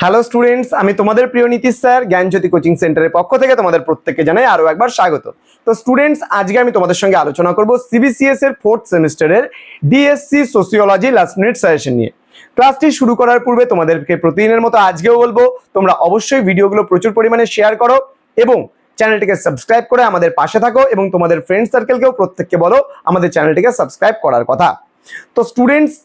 Hello students, আমি তোমাদের প্রিয় নীতিশ স্যার জ্ঞানজ্যোতি কোচিং সেন্টারের পক্ষ থেকে তোমাদের প্রত্যেককে জানাই আরো একবার স্বাগত। তো স্টুডেন্টস, আজকে আমি তোমাদের সঙ্গে আলোচনা করব সিবিসিএস এর 4th সেমিস্টারের DSC sociology last minute suggestion নিয়ে। ক্লাসটি শুরু করার পূর্বে তোমাদেরকে প্রতিদিনের মতো আজকেও বলবো, তোমরা অবশ্যই ভিডিওগুলো প্রচুর পরিমাণে শেয়ার করো এবং চ্যানেলটিকে সাবস্ক্রাইব করে আমাদের পাশে থাকো এবং তোমাদের ফ্রেন্ড সার্কেলকেও প্রত্যেককে বলো আমাদের চ্যানেলটিকে সাবস্ক্রাইব করার কথা। তো স্টুডেন্টস,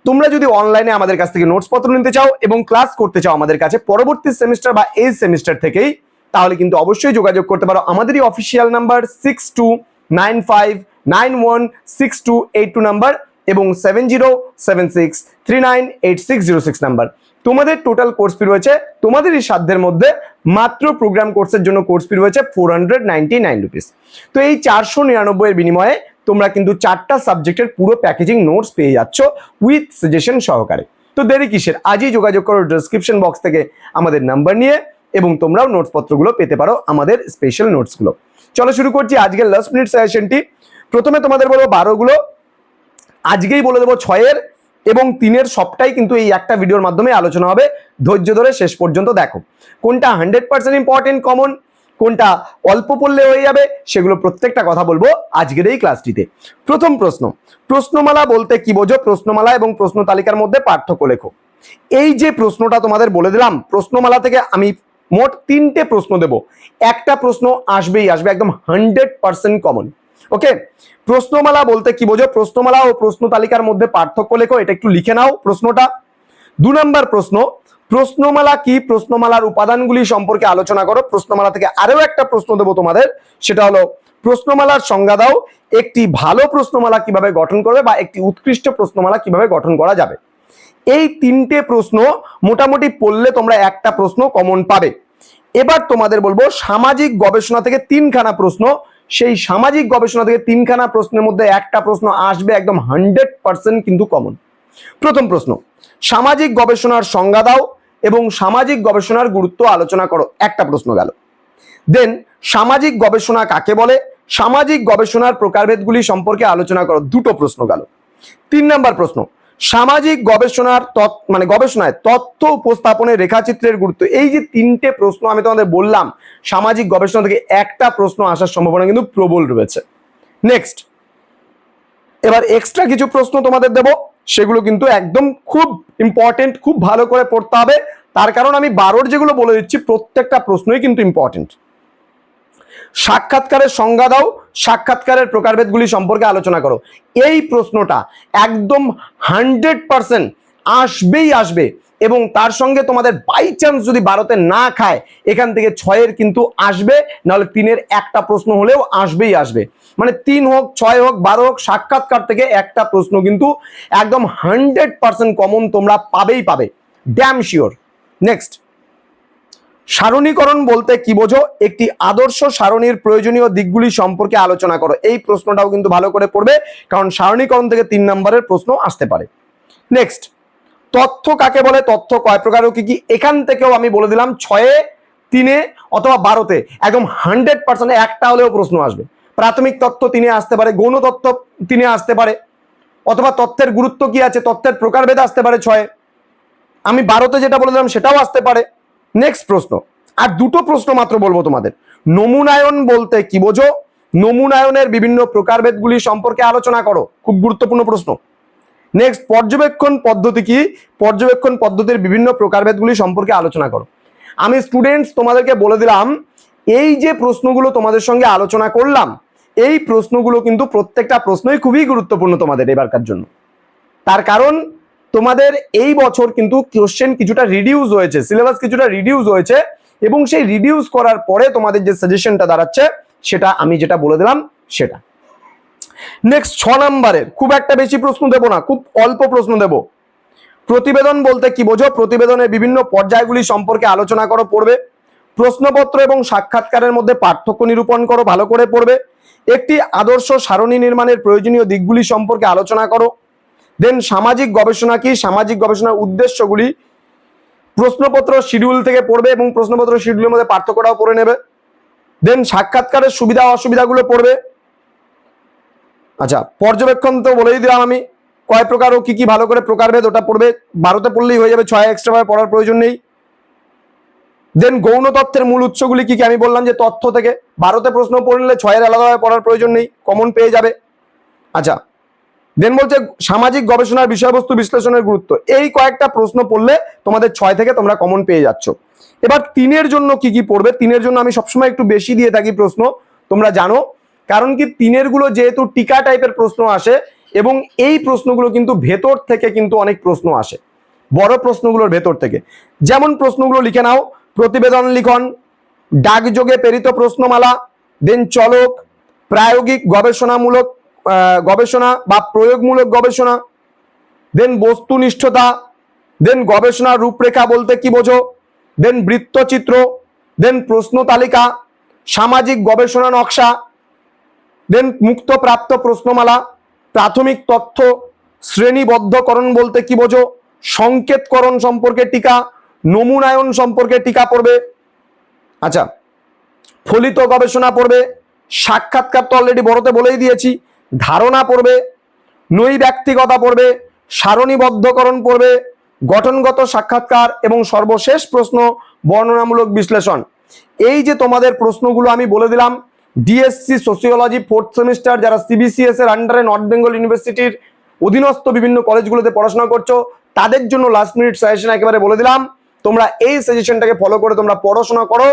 তোমরা যদি অনলাইনে আমাদের কাছ থেকে নোটস পত্র নিতে চাও এবং ক্লাস করতে চাও আমাদের কাছে পরবর্তী সেমিস্টার বা এই সেমিস্টার থেকেই, তাহলে কিন্তু অবশ্যই যোগাযোগ করতে পারো আমাদেরই অফিসিয়াল নাম্বার 6295916282 নাম্বার এবং 7076398606 নাম্বার। তোমাদের টোটাল কোর্স ফি রয়েছে তোমাদেরই সাধ্যের মধ্যে, মাত্র প্রোগ্রাম কোর্সের জন্য কোর্স ফি রয়েছে 499 রুপিস। তো এই 499 এর বিনিময়ে তোমরা কিন্তু 4টা সাবজেক্টের পুরো প্যাকেজিং নোটস পেয়ে যাচ্ছ উইথ সাজেশন সহকারে। তো দেরি কিসের, আজই যোগাযোগ করো ডেসক্রিপশন বক্স থেকে আমাদের নাম্বার নিয়ে এবং তোমরাও নোটস পত্রগুলো পেতে পারো আমাদের স্পেশাল নোটসগুলো। চলো শুরু করছি আজকের লাস্ট মিনিট সাজেশনটি। প্রথমে তোমাদের বলবো 12 গুলো, আজকেই বলে দেবো 6 এবং 3 সবটাই কিন্তু এই একটা ভিডিওর মাধ্যমে আলোচনা হবে। ধৈর্য ধরে শেষ পর্যন্ত দেখো কোনটা 100% ইম্পর্টেন্ট কমন, কোনটা অল্প পড়লে হয়ে যাবে, সেগুলো প্রত্যেকটা কথা বলবো আজকের এই ক্লাসটিতে। প্রথম প্রশ্ন, প্রশ্নমালা বলতে কি বোঝো? প্রশ্নমালা এবং প্রশ্ন তালিকার মধ্যে পার্থক্য লেখো। এই যে প্রশ্নটা তোমাদের বলে দিলাম, প্রশ্নমালা থেকে আমি মোট 3টে প্রশ্ন দেব, একটা প্রশ্ন আসবেই আসবে, একদম 100% কমন। ওকে, প্রশ্নমালা বলতে কি বোঝো? প্রশ্নমালা ও প্রশ্ন তালিকার মধ্যে পার্থক্য লেখো, এটা একটু লিখে নাও প্রশ্নটা। 2 নম্বর প্রশ্ন, প্রশ্নমালা কি? প্রশ্নমালার উপাদানগুলি সম্পর্কে আলোচনা করো। প্রশ্নমালা থেকে আরো একটা প্রশ্ন দেবো তোমাদের, সেটা হলো প্রশ্নমালার সংজ্ঞা দাও। একটি ভালো প্রশ্নমালা কিভাবে গঠন করবে বা একটি উৎকৃষ্ট প্রশ্নমালা কিভাবে গঠন করা যাবে। এই 3টে প্রশ্ন মোটামুটি পড়লে তোমরা একটা প্রশ্ন কমন পাবে। এবার তোমাদের বলবো সামাজিক গবেষণা থেকে 3খানা প্রশ্ন, সেই সামাজিক গবেষণা থেকে 3খানা প্রশ্নের মধ্যে একটা প্রশ্ন আসবে একদম 100% কিন্তু কমন। প্রথম প্রশ্ন, সামাজিক গবেষণার সংজ্ঞা দাও এবং সামাজিক গবেষণার গুরুত্ব আলোচনা করো, একটা প্রশ্ন গেল। দেন সামাজিক গবেষণা কাকে বলে? সামাজিক গবেষণার প্রকারভেদগুলি সম্পর্কে আলোচনা করো, 2টো প্রশ্ন গেল। 3 নম্বর প্রশ্ন, সামাজিক গবেষণার গবেষণায় তথ্য উপস্থাপনের রেখাচিত্রের গুরুত্ব। এই যে 3টে প্রশ্ন আমি তোমাদের বললাম, সামাজিক গবেষণা থেকে একটা প্রশ্ন আসার সম্ভাবনা কিন্তু প্রবল রয়েছে। নেক্সট, এবার এক্সট্রা কিছু প্রশ্ন তোমাদের দেব, সেগুলো কিন্তু একদম খুব ইম্পর্টেন্ট, খুব ভালো করে পড়তে হবে। তার কারণ আমি 12 যেগুলো বলে দিচ্ছি প্রত্যেকটা প্রশ্নই কিন্তু ইম্পর্টেন্ট। সাক্ষাৎকারের সংজ্ঞা দাও, সাক্ষাৎকারের প্রকারভেদগুলি সম্পর্কে আলোচনা করো। এই প্রশ্নটা একদম 100% আসবেই আসবে এবং তার সঙ্গে তোমাদের বাই চান্স যদি 12তে না খায়, এখান থেকে 6 কিন্তু আসবে, নাহলে 3 একটা প্রশ্ন হলেও আসবেই আসবে। মানে 3 হোক, 6 হোক, 12 হোক, সাক্ষাৎকার থেকে একটা প্রশ্ন কিন্তু একদম 100% কমন তোমরা পাবেই পাবে, ড্যাম শিওর। নেক্সট, সারণীকরণ বলতে কি বোঝো? একটি আদর্শ সারণীর প্রয়োজনীয় দিকগুলি সম্পর্কে আলোচনা করো। এই প্রশ্নটাও কিন্তু ভালো করে পড়বে, কারণ সারণীকরণ থেকে 3 নম্বরের প্রশ্ন আসতে পারে। নেক্সট, তথ্য কাকে বলে? তথ্য কয় প্রকার ও কি কি? এখান থেকেও আমি বলে দিলাম 6, 3 অথবা 12তে একদম 100% একটা হলেও প্রশ্ন আসবে। প্রাথমিক তথ্য 3 আসতে পারে, গৌণ তথ্য 3 আসতে পারে, অথবা তথ্যের গুরুত্ব কি আছে, তথ্যের প্রকারভেদ আসতে পারে 6। আমি 12তে যেটা বলে দিলাম সেটাও আসতে পারে। নেক্সট প্রশ্ন, আর 2টো প্রশ্ন মাত্র বলবো তোমাদের। নমুনায়ন বলতে কি বোঝো? নমুনায়নের বিভিন্ন প্রকারভেদগুলি সম্পর্কে আলোচনা করো, খুব গুরুত্বপূর্ণ প্রশ্ন। নেক্সট, পর্যবেক্ষণ পদ্ধতি কি? পর্যবেক্ষণ পদ্ধতির বিভিন্ন প্রকারভেদগুলি সম্পর্কে আলোচনা করো। আমি স্টুডেন্টস তোমাদেরকে বলে দিলাম, এই যে প্রশ্নগুলো তোমাদের সঙ্গে আলোচনা করলাম, এই প্রশ্নগুলো কিন্তু প্রত্যেকটা প্রশ্নই খুবই গুরুত্বপূর্ণ তোমাদের এবারকার জন্য। তার কারণ তোমাদের এই বছর কিন্তু কোশ্চেন কিছুটা রিডিউস হয়েছে, সিলেবাস কিছুটা রিডিউস হয়েছে, এবং সেই রিডিউস করার পরে তোমাদের যে সাজেশনটা দাঁড়াচ্ছে সেটা আমি যেটা বলে দিলাম সেটা। নেক্সট, 6 নম্বরের খুব একটা বেশি প্রশ্ন দেব না, খুব অল্প প্রশ্ন দেব। প্রতিবেদন বলতে কি বোঝো? প্রতিবেদনের বিভিন্ন পর্যায়গুলি সম্পর্কে আলোচনা করো, পড়বে। প্রশ্নপত্র এবং সাক্ষাৎকারের মধ্যে পার্থক্য নিরূপণ করো, ভালো করে পড়বে। একটি আদর্শ সারণী নির্মাণের প্রয়োজনীয় দিকগুলি সম্পর্কে আলোচনা করো। দেন সামাজিক গবেষণা কি? সামাজিক গবেষণার উদ্দেশ্যগুলি প্রশ্নপত্র শিডিউল থেকে পড়বে এবং প্রশ্নপত্র শিডিউলের মধ্যে পার্থক্যটাও পড়ে নেবে। দেন সাক্ষাৎকারের সুবিধা অসুবিধাগুলো পড়বে। আচ্ছা, পর্যবেক্ষণ তো বলেই দিলাম আমি, কয় প্রকার ও কি কি ভালো করে প্রকারভেদ ওটা পড়বে, 12তে পড়লেই হয়ে যাবে, 6 এক্সট্রা ভাবে পড়ার প্রয়োজন নেই। দেন গৌণ তথ্যের মূল উৎসগুলি কি কি, আমি বললাম যে তথ্য থেকে, 12তে প্রশ্ন পড়লে 6 আলাদাভাবে পড়ার প্রয়োজন নেই, কমন পেয়ে যাবে। আচ্ছা, দেন বলছে সামাজিক গবেষণার বিষয়বস্তু বিশ্লেষণের গুরুত্ব, এই কয়েকটা প্রশ্ন পড়লে তোমাদের 6 থেকে তোমরা কমন পেয়ে যাচ্ছ। এবার 3-এর জন্য কি কি পড়বে, 3-এর জন্য আমি সবসময় একটু বেশি দিয়ে থাকি প্রশ্ন, তোমরা জানো, কারণ কি 3-এর গুলো যেহেতু টিকা টাইপের প্রশ্ন আসে এবং এই প্রশ্নগুলো কিন্তু ভেতর থেকে কিন্তু অনেক প্রশ্ন আসে, বড় প্রশ্নগুলোর ভেতর থেকে। যেমন প্রশ্নগুলো লিখে নাও, প্রতিবেদন লিখন, ডাকযোগে প্রেরিত প্রশ্নমালা, দেন চলক, প্রায়োগিক গবেষণামূলক গবেষণা বা প্রয়োগমূলক গবেষণা, দেন বস্তুনিষ্ঠতা, দেন গবেষণার রূপরেখা বলতে কি বোঝো, দেন বৃত্তচিত্র, দেন প্রশ্ন তালিকা, সামাজিক গবেষণা নকশা, দেন মুক্ত প্রাপ্ত প্রশ্নমালা, প্রাথমিক তথ্য, শ্রেণীবদ্ধকরণ বলতে কি বোঝো, সংকেতকরণ সম্পর্কে টিকা, নমুনায়ন সম্পর্কে টিকা পড়বে। আচ্ছা, ফলিত গবেষণা পড়বে, সাক্ষাৎকার তো অলরেডি বড়তে বলেই দিয়েছি, ধারণা পড়বে, নৈব্যক্তিকতা পড়বে, সারণীবদ্ধকরণ পড়বে, গঠনগত সাক্ষাৎকার এবং সর্বশেষ প্রশ্ন বর্ণনামূলক বিশ্লেষণ। এই যে তোমাদের প্রশ্নগুলো আমি বলে দিলাম, ডিএসসি সোসিওলজি 4th সেমিস্টার যারা সিবিসিএস এর আন্ডারে নর্থ বেঙ্গল ইউনিভার্সিটির অধীনস্থ বিভিন্ন কলেজগুলোতে পড়াশোনা করছো, তাদের জন্য লাস্ট মিনিট সাজেশন একেবারে বলে দিলাম, তোমরা এই সাজেশনটাকে ফলো করে তোমরা পড়াশোনা করো,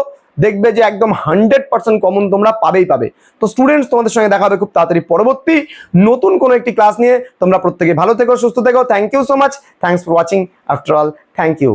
দেখবে যে একদম 100% কমন তোমরা পাবেই পাবে। তো স্টুডেন্টস, তোমাদের সঙ্গে দেখা হবে খুব তাড়াতাড়ি পরবর্তী নতুন কোনো একটি ক্লাস নিয়ে। তোমরা প্রত্যেকে ভালো থেকো, সুস্থ থেকো। Thank you so much, thanks for watching. After all, thank you.